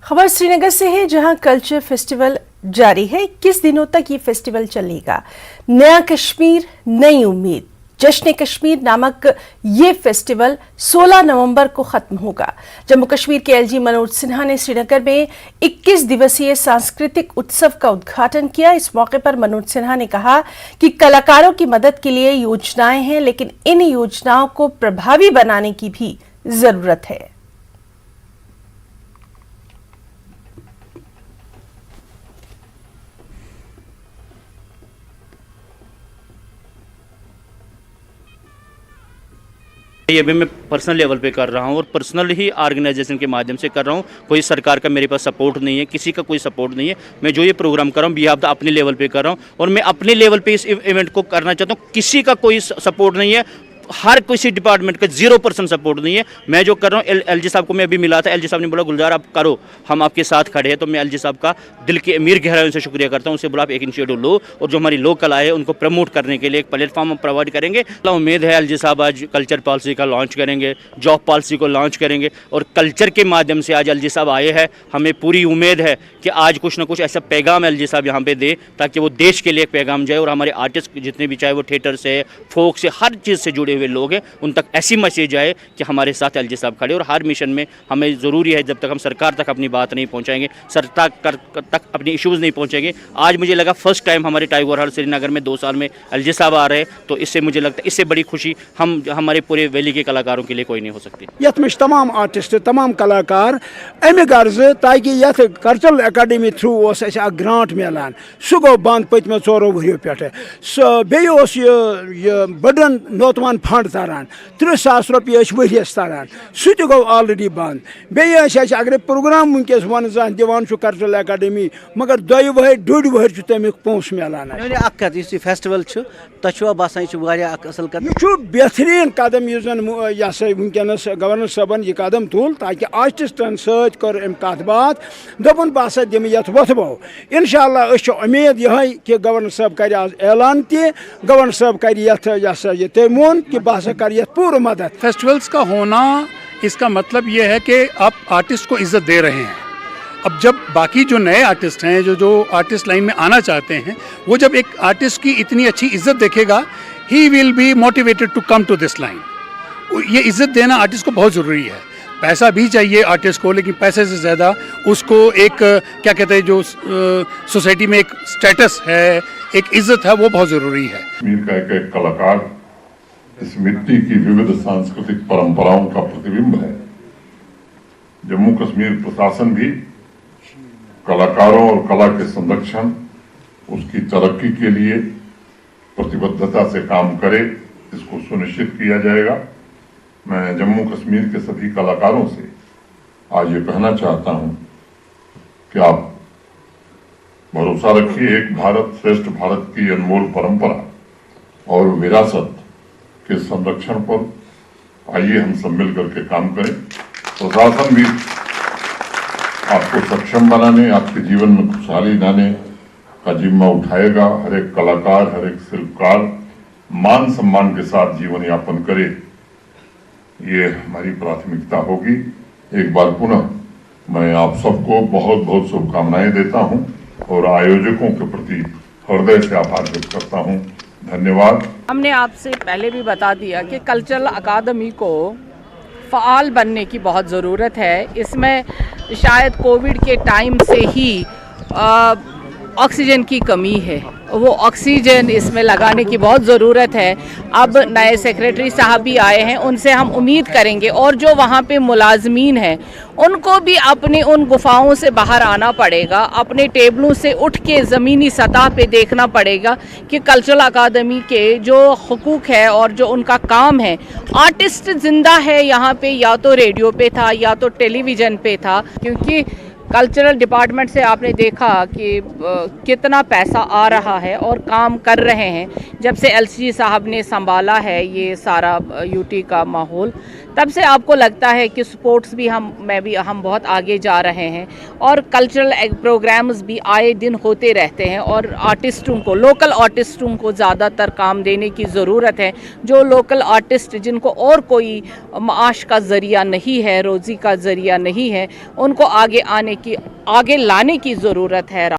खबर श्रीनगर से है, जहां कल्चर फेस्टिवल जारी है। 21 दिनों तक ये फेस्टिवल चलेगा। नया कश्मीर, नई उम्मीद, जश्न कश्मीर नामक ये फेस्टिवल 16 नवंबर को खत्म होगा। जम्मू कश्मीर के एलजी मनोज सिन्हा ने श्रीनगर में 21 दिवसीय सांस्कृतिक उत्सव का उद्घाटन किया। इस मौके पर मनोज सिन्हा ने कहा कि कलाकारों की मदद के लिए योजनाएं हैं, लेकिन इन योजनाओं को प्रभावी बनाने की भी जरूरत है। ये भी मैं पर्सनल लेवल पे कर रहा हूँ और पर्सनल ही ऑर्गेनाइजेशन के माध्यम से कर रहा हूँ। कोई सरकार का मेरे पास सपोर्ट नहीं है, किसी का कोई सपोर्ट नहीं है। मैं जो ये प्रोग्राम कर रहा हूँ बिहाफ अपने लेवल पे कर रहा हूँ और मैं अपने लेवल पे इस इवेंट को करना चाहता हूँ। किसी का कोई सपोर्ट नहीं है, हर किसी डिपार्टमेंट का 0% सपोर्ट नहीं है। मैं जो कर रहा हूँ, एलजी साहब को मैं अभी मिला था, एलजी साहब ने बोला गुलजार आप करो, हम आपके साथ खड़े हैं। तो मैं एलजी साहब का दिल के अमीर गहराइयों से शुक्रिया करता हूँ। उनसे बोला आप एक इनिशिएटिव लो और जो हमारी लोक कला है उनको प्रमोट करने के लिए एक प्लेटफॉर्म हम प्रोवाइड करेंगे। उम्मीद है एलजी साहब आज कल्चर पॉलिसी का लॉन्च करेंगे, जॉब पॉलिसी को लॉन्च करेंगे और कल्चर के माध्यम से आज एलजी साहब आए हैं। हमें पूरी उम्मीद है कि आज कुछ ना कुछ ऐसा पैगाम एलजी साहब यहाँ पे दे ताकि वो देश के लिए एक पैगाम जाए और हमारे आर्टिस्ट जितने भी, चाहे वो थिएटर से, फोक से, हर चीज़ से जुड़े हुए लोग हैं, उन तक ऐसी मैसेज आए कि हमारे साथ एलजी साहब खड़े। और हर मिशन में हमें ज़रूरी है, जब तक हम सरकार तक अपनी बात नहीं पहुंचाएंगे, सरकार तक अपनी इश्यूज़ नहीं पहुंचेंगे। आज मुझे लगा फर्स्ट टाइम हमारे टाइगर हॉल श्रीनगर में 2 साल में एलजी साहब आ रहे हैं, तो इससे मुझे लगता है इससे बड़ी खुशी हमारे पूरे वैली के कलाकारों के लिए कोई नहीं हो सकती। यथ में तमाम आर्टिस्ट, तमाम कलाकार अमे गर्ज ताकि यथ कल्चरल अकादमी थ्रू ग्रांट मिलान, सह गो बंद पत्म 4 वरियों पे। बे बड़न नौतवान फंड तारान 30,000 रुपये वरियस तारान, सह गो ऑलरेडी बंद। बे अगर प्रोग्राम वनकस वन जान दिवान कल्चरल अकादमी, मगर 2 वहर 1.5 वहर तमिक पोस मिलान। फेस्टिवल तह बसान असल बेहतरीन कदम वनकस गवर्नर साहबन यह कदम तुल ताकि आर्टिस्टन सर कत बात दोपन बह दिम ये वथबो। इंशाअल्लाह उम्मीद यह कि गवर्नर साहब कर आज ऐलान ति, गवर्नर साहब कर तमोन कि बह कर पूर्ण मदद। फेस्टिवल्स का होना इसका मतलब ये है कि आप आर्टिस्ट को इज्जत दे रहे हैं। अब जब बाकी जो नए आर्टिस्ट हैं, जो आर्टिस्ट लाइन में आना चाहते हैं, वो जब एक आर्टिस्ट की इतनी अच्छी इज्जत देखेगा, he will be motivated to come to this line. ये इज्जत देना आर्टिस्ट को बहुत ज़रूरी है। पैसा भी चाहिए आर्टिस्ट को, लेकिन पैसे से ज़्यादा उसको एक क्या कहते हैं, जो सोसाइटी में एक स्टेटस है, एक इज्जत है, वो बहुत ज़रूरी है। कश्मीर का एक कलाकार इस मिट्टी की विविध सांस्कृतिक परंपराओं का प्रतिबिंब है। जम्मू कश्मीर प्रशासन भी कलाकारों और कला के संरक्षण, उसकी तरक्की के लिए प्रतिबद्धता से काम करे, इसको सुनिश्चित किया जाएगा। मैं जम्मू कश्मीर के सभी कलाकारों से आज ये कहना चाहता हूं कि आप भरोसा रखिए एक भारत श्रेष्ठ भारत की अनमोल परंपरा और विरासत के संरक्षण पर। आइए हम सब मिल करके काम करें। प्रशासन भी आपको सक्षम बनाने, आपके जीवन में खुशहाली लाने का जिम्मा उठाएगा। हर एक कलाकार, हर एक शिल्पकार मान सम्मान के साथ जीवन यापन करे, ये हमारी प्राथमिकता होगी। एक बार पुनः मैं आप सबको बहुत बहुत शुभकामनाएं देता हूं और आयोजकों के प्रति हृदय से आभार व्यक्त करता हूं। धन्यवाद। हमने आपसे पहले भी बता दिया कि कल्चरल अकादमी को फ़ाल बनने की बहुत ज़रूरत है। इसमें शायद कोविड के टाइम से ही ऑक्सीजन की कमी है, वो ऑक्सीजन इसमें लगाने की बहुत ज़रूरत है। अब नए सेक्रेटरी साहब भी आए हैं, उनसे हम उम्मीद करेंगे और जो वहाँ पे मुलाजमीन हैं उनको भी अपनी उन गुफाओं से बाहर आना पड़ेगा, अपने टेबलों से उठ के ज़मीनी सतह पे देखना पड़ेगा कि कल्चरल अकादमी के जो हुकूक है और जो उनका काम है। आर्टिस्ट ज़िंदा है यहाँ पे, या तो रेडियो पे था या तो टेलीविज़न पे था, क्योंकि कल्चरल डिपार्टमेंट से आपने देखा कि कितना पैसा आ रहा है और काम कर रहे हैं जब से एलसी साहब ने संभाला है ये सारा यूटी का माहौल। तब से आपको लगता है कि स्पोर्ट्स भी हम बहुत आगे जा रहे हैं और कल्चरल प्रोग्राम्स भी आए दिन होते रहते हैं और आर्टिस्टों को, लोकल आर्टिस्टों को ज़्यादातर काम देने की ज़रूरत है। जो लोकल आर्टिस्ट जिनको और कोई माश का ज़रिया नहीं है, रोज़ी का ज़रिया नहीं है, उनको आगे लाने की ज़रूरत है।